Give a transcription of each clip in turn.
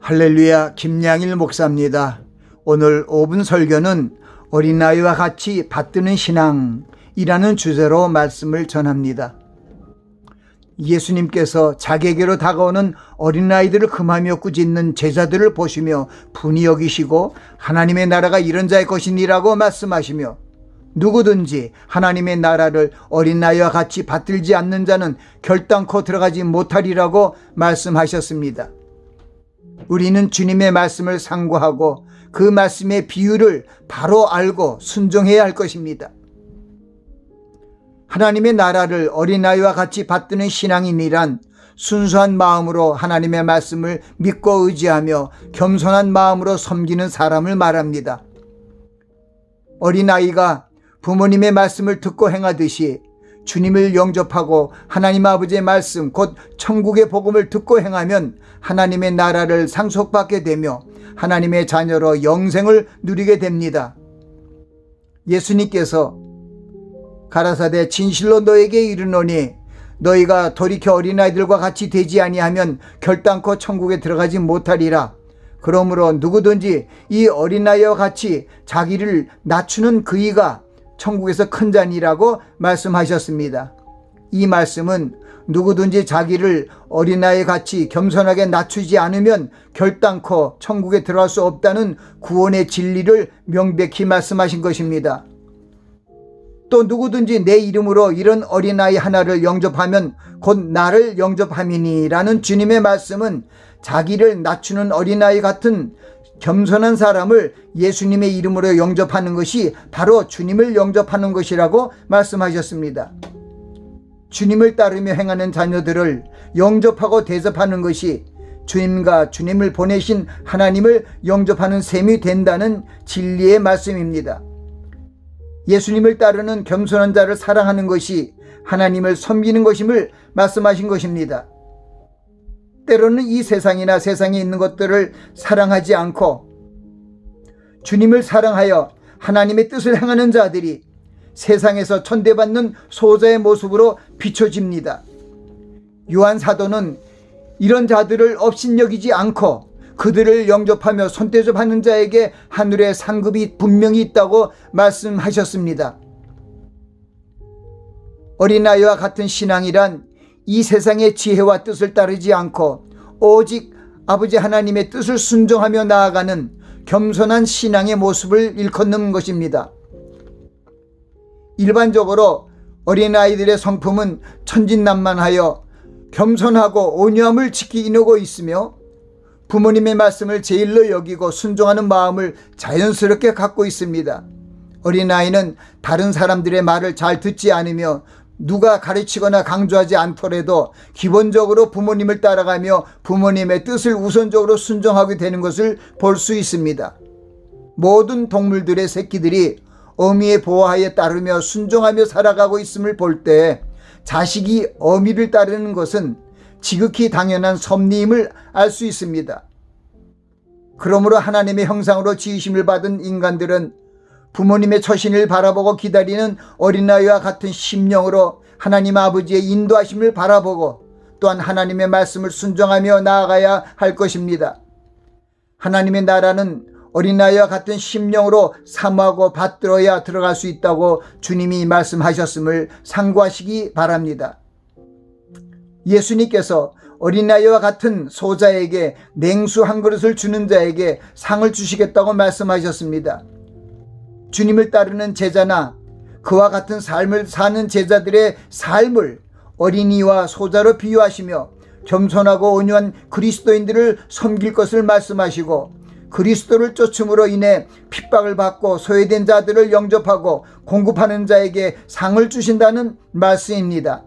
할렐루야, 김양일 목사입니다. 오늘 5분 설교는 어린아이와 같이 받드는 신앙이라는 주제로 말씀을 전합니다. 예수님께서 자기에게로 다가오는 어린아이들을 금하며 꾸짖는 제자들을 보시며 분이 여기시고 하나님의 나라가 이런 자의 것이니라고 말씀하시며 누구든지 하나님의 나라를 어린아이와 같이 받들지 않는 자는 결단코 들어가지 못하리라고 말씀하셨습니다. 우리는 주님의 말씀을 상고하고 그 말씀의 비유를 바로 알고 순종해야 할 것입니다. 하나님의 나라를 어린아이와 같이 받드는 신앙인이란 순수한 마음으로 하나님의 말씀을 믿고 의지하며 겸손한 마음으로 섬기는 사람을 말합니다. 어린아이가 부모님의 말씀을 듣고 행하듯이 주님을 영접하고 하나님 아버지의 말씀 곧 천국의 복음을 듣고 행하면 하나님의 나라를 상속받게 되며 하나님의 자녀로 영생을 누리게 됩니다. 예수님께서 가라사대 진실로 너에게 이르노니 너희가 돌이켜 어린아이들과 같이 되지 아니하면 결단코 천국에 들어가지 못하리라. 그러므로 누구든지 이 어린아이와 같이 자기를 낮추는 그이가 천국에서 큰 자니라고 말씀하셨습니다. 이 말씀은 누구든지 자기를 어린아이 같이 겸손하게 낮추지 않으면 결단코 천국에 들어갈 수 없다는 구원의 진리를 명백히 말씀하신 것입니다. 또 누구든지 내 이름으로 이런 어린아이 하나를 영접하면 곧 나를 영접함이니라는 주님의 말씀은 자기를 낮추는 어린아이 같은 겸손한 사람을 예수님의 이름으로 영접하는 것이 바로 주님을 영접하는 것이라고 말씀하셨습니다. 주님을 따르며 행하는 자녀들을 영접하고 대접하는 것이 주님과 주님을 보내신 하나님을 영접하는 셈이 된다는 진리의 말씀입니다. 예수님을 따르는 겸손한 자를 사랑하는 것이 하나님을 섬기는 것임을 말씀하신 것입니다. 때로는 이 세상이나 세상에 있는 것들을 사랑하지 않고 주님을 사랑하여 하나님의 뜻을 행하는 자들이 세상에서 천대받는 소자의 모습으로 비춰집니다. 요한 사도는 이런 자들을 업신여기지 않고 그들을 영접하며 손대접하는 자에게 하늘의 상급이 분명히 있다고 말씀하셨습니다. 어린아이와 같은 신앙이란 이 세상의 지혜와 뜻을 따르지 않고 오직 아버지 하나님의 뜻을 순종하며 나아가는 겸손한 신앙의 모습을 일컫는 것입니다. 일반적으로 어린아이들의 성품은 천진난만하여 겸손하고 온유함을 지키고 있으며 부모님의 말씀을 제일로 여기고 순종하는 마음을 자연스럽게 갖고 있습니다. 어린아이는 다른 사람들의 말을 잘 듣지 않으며 누가 가르치거나 강조하지 않더라도 기본적으로 부모님을 따라가며 부모님의 뜻을 우선적으로 순종하게 되는 것을 볼 수 있습니다. 모든 동물들의 새끼들이 어미의 보호하에 따르며 순종하며 살아가고 있음을 볼 때 자식이 어미를 따르는 것은 지극히 당연한 섭리임을 알 수 있습니다. 그러므로 하나님의 형상으로 지으심을 받은 인간들은 부모님의 처신을 바라보고 기다리는 어린아이와 같은 심령으로 하나님 아버지의 인도하심을 바라보고 또한 하나님의 말씀을 순종하며 나아가야 할 것입니다. 하나님의 나라는 어린아이와 같은 심령으로 사모하고 받들어야 들어갈 수 있다고 주님이 말씀하셨음을 상고하시기 바랍니다. 예수님께서 어린아이와 같은 소자에게 냉수 한 그릇을 주는 자에게 상을 주시겠다고 말씀하셨습니다. 주님을 따르는 제자나 그와 같은 삶을 사는 제자들의 삶을 어린이와 소자로 비유하시며 겸손하고 온유한 그리스도인들을 섬길 것을 말씀하시고 그리스도를 쫓음으로 인해 핍박을 받고 소외된 자들을 영접하고 공급하는 자에게 상을 주신다는 말씀입니다.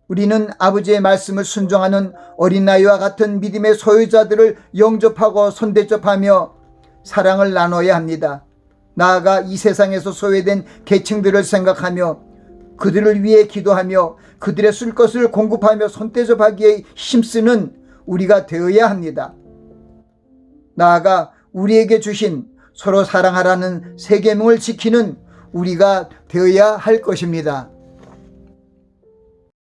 우리는 아버지의 말씀을 순종하는 어린아이와 같은 믿음의 소유자들을 영접하고 손대접하며 사랑을 나눠야 합니다. 나아가 이 세상에서 소외된 계층들을 생각하며 그들을 위해 기도하며 그들의 쓸 것을 공급하며 손대접하기에 힘쓰는 우리가 되어야 합니다. 나아가 우리에게 주신 서로 사랑하라는 세 계명을 지키는 우리가 되어야 할 것입니다.